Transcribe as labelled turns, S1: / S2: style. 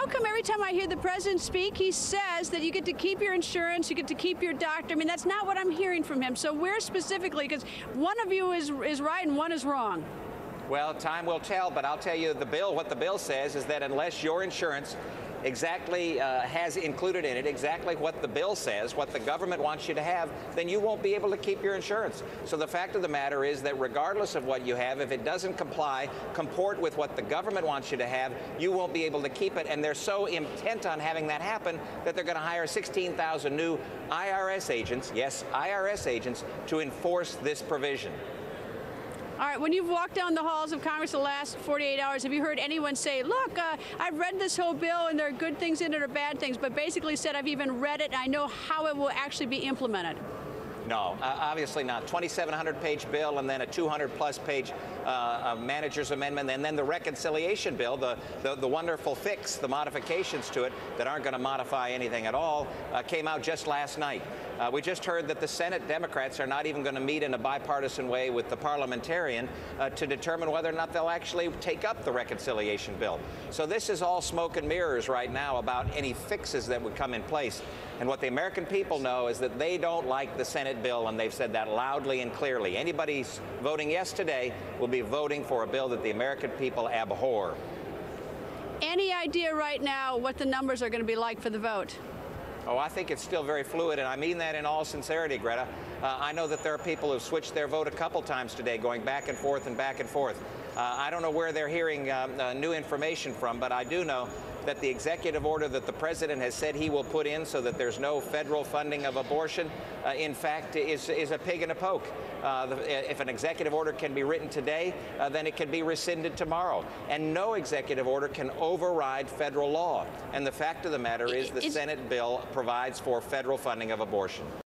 S1: how come every time I hear the president speak, he says that you get to keep your insurance, you get to keep your doctor? I mean, that's not what I'm hearing from him. So where specifically, because one of you is right and one is wrong.
S2: Well, time will tell, but I'll tell you what the bill says is that unless your insurance exactly has included in it exactly what the bill says, what the government wants you to have, then you won't be able to keep your insurance. So the fact of the matter is that regardless of what you have, if it doesn't comport with what the government wants you to have, you won't be able to keep it. And they're so intent on having that happen that they're going to hire 16,000 new IRS agents, yes, IRS agents, to enforce this provision.
S1: All right, when you've walked down the halls of Congress the last 48 hours, have you heard anyone say, look, I've read this whole bill and there are good things in it or bad things, but basically said I've even read it and I know how it will actually be implemented?
S2: No, obviously not. 2,700-page bill and then a 200-plus page manager's amendment, and then the reconciliation bill, the wonderful fix, the modifications to it that aren't going to modify anything at all, came out just last night. We just heard that the Senate Democrats are not even going to meet in a bipartisan way with the parliamentarian to determine whether or not they'll actually take up the reconciliation bill. So this is all smoke and mirrors right now about any fixes that would come in place. And what the American people know is that they don't like the Senate bill, and they've said that loudly and clearly. Anybody voting yes today will be voting for a bill that the American people abhor.
S1: Any idea right now what the numbers are going to be like for the vote?
S2: Oh, I think it's still very fluid, and I mean that in all sincerity, Greta. I know that there are people who've switched their vote a couple times today, going back and forth and back and forth. I don't know where they're hearing new information from, but I do know that the executive order that the president has said he will put in so that there's no federal funding of abortion, in fact, is a pig in a poke. If an executive order can be written today, then it can be rescinded tomorrow. And no executive order can override federal law. And the fact of the matter is the Senate bill provides for federal funding of abortion.